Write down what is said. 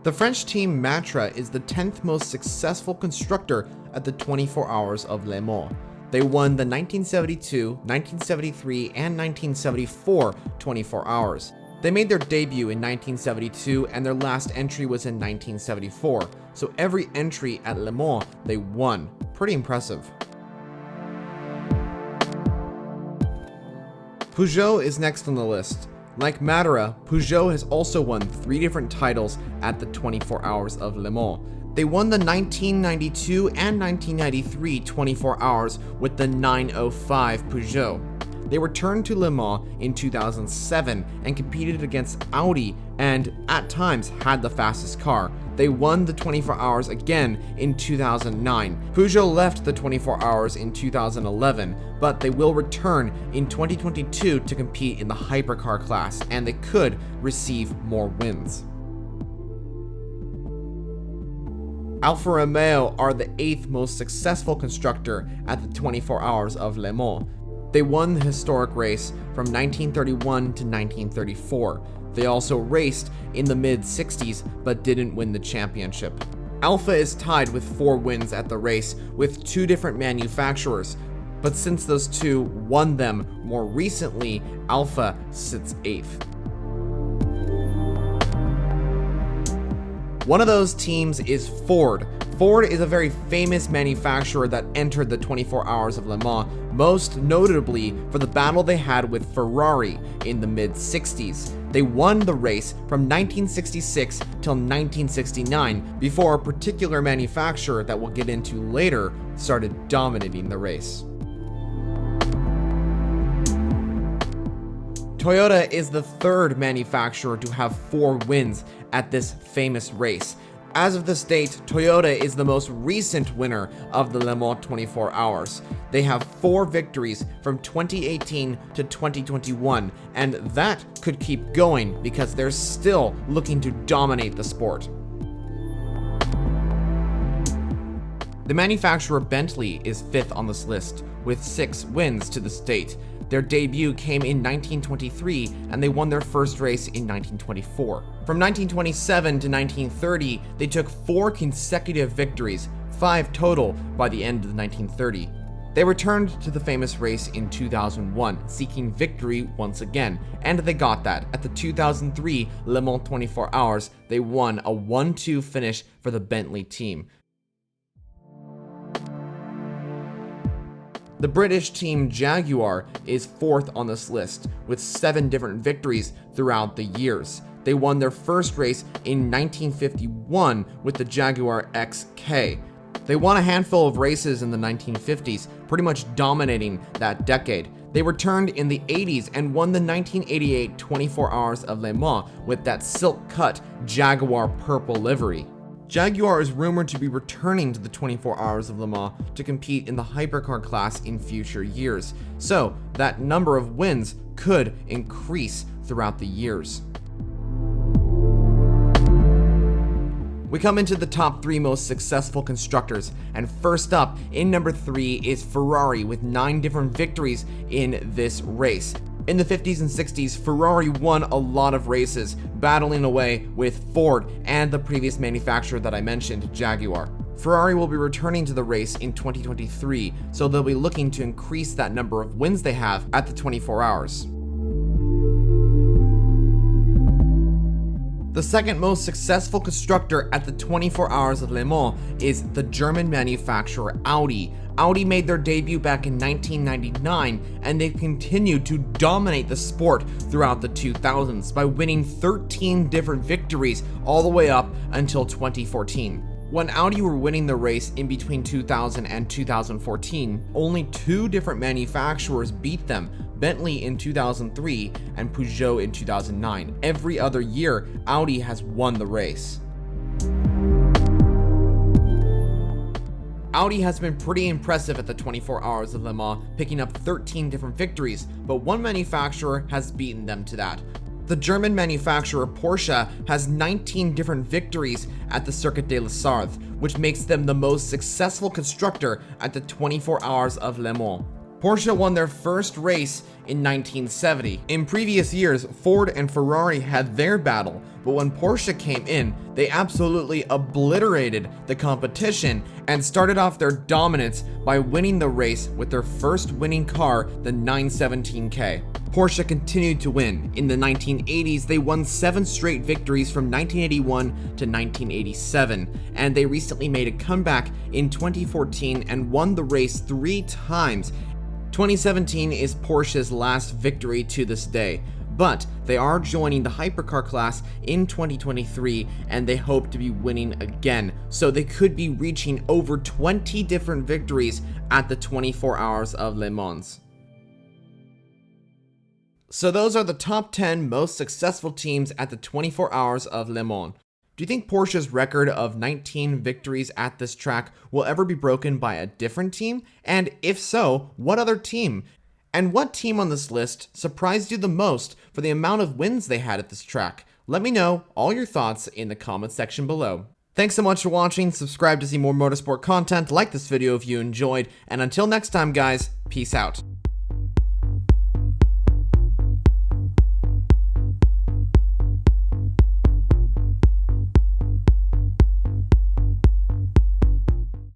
The French team Matra is the 10th most successful constructor at the 24 Hours of Le Mans. They won the 1972, 1973, and 1974 24 Hours. They made their debut in 1972 and their last entry was in 1974, so every entry at Le Mans they won. Pretty impressive. Peugeot is next on the list. Like Matra, Peugeot has also won 3 different titles at the 24 Hours of Le Mans. They won the 1992 and 1993 24 Hours with the 905 Peugeot. They returned to Le Mans in 2007 and competed against Audi and, at times, had the fastest car. They won the 24 Hours again in 2009. Peugeot left the 24 Hours in 2011, but they will return in 2022 to compete in the hypercar class, and they could receive more wins. Alfa Romeo are the 8th most successful constructor at the 24 Hours of Le Mans. They won the historic race from 1931 to 1934. They also raced in the mid-60s but didn't win the championship. Alfa is tied with 4 wins at the race with 2 different manufacturers, but since those 2 won them more recently, Alfa sits 8th. One of those teams is Ford. Ford is a very famous manufacturer that entered the 24 Hours of Le Mans, most notably for the battle they had with Ferrari in the mid-60s. They won the race from 1966 till 1969 before a particular manufacturer that we'll get into later started dominating the race. Toyota is the 3rd manufacturer to have 4 wins at this famous race. As of this date, Toyota is the most recent winner of the Le Mans 24 Hours. They have 4 victories from 2018 to 2021, and that could keep going because they're still looking to dominate the sport. The manufacturer Bentley is 5th on this list, with 6 wins to this date. Their debut came in 1923, and they won their first race in 1924. From 1927 to 1930, they took 4 consecutive victories, 5 total by the end of the 1930. They returned to the famous race in 2001, seeking victory once again, and they got that. At the 2003 Le Mans 24 Hours, they won a 1-2 finish for the Bentley team. The British team Jaguar is 4th on this list, with 7 different victories throughout the years. They won their first race in 1951 with the Jaguar XK. They won a handful of races in the 1950s, pretty much dominating that decade. They returned in the 80s and won the 1988 24 Hours of Le Mans with that silk-cut Jaguar purple livery. Jaguar is rumored to be returning to the 24 Hours of Le Mans to compete in the hypercar class in future years, so that number of wins could increase throughout the years. We come into the top 3 most successful constructors, and first up in number 3 is Ferrari with 9 different victories in this race. In the 50s and 60s, Ferrari won a lot of races, battling away with Ford and the previous manufacturer that I mentioned, Jaguar. Ferrari will be returning to the race in 2023, so they'll be looking to increase that number of wins they have at the 24 Hours. The second most successful constructor at the 24 Hours of Le Mans is the German manufacturer Audi. Audi made their debut back in 1999, and they've continued to dominate the sport throughout the 2000s by winning 13 different victories all the way up until 2014. When Audi were winning the race in between 2000 and 2014, only 2 different manufacturers beat them, Bentley in 2003 and Peugeot in 2009. Every other year, Audi has won the race. Audi has been pretty impressive at the 24 Hours of Le Mans, picking up 13 different victories, but one manufacturer has beaten them to that. The German manufacturer Porsche has 19 different victories at the Circuit de la Sarthe, which makes them the most successful constructor at the 24 Hours of Le Mans. Porsche won their first race in 1970. In previous years, Ford and Ferrari had their battle, but when Porsche came in, they absolutely obliterated the competition and started off their dominance by winning the race with their first winning car, the 917K. Porsche continued to win. In the 1980s, they won 7 straight victories from 1981 to 1987, and they recently made a comeback in 2014 and won the race 3 times. 2017 is Porsche's last victory to this day, but they are joining the hypercar class in 2023 and they hope to be winning again, so they could be reaching over 20 different victories at the 24 Hours of Le Mans. So those are the top 10 most successful teams at the 24 Hours of Le Mans. Do you think Porsche's record of 19 victories at this track will ever be broken by a different team? And if so, what other team? And what team on this list surprised you the most for the amount of wins they had at this track? Let me know all your thoughts in the comment section below. Thanks so much for watching. Subscribe to see more motorsport content. Like this video if you enjoyed. And until next time, guys, peace out.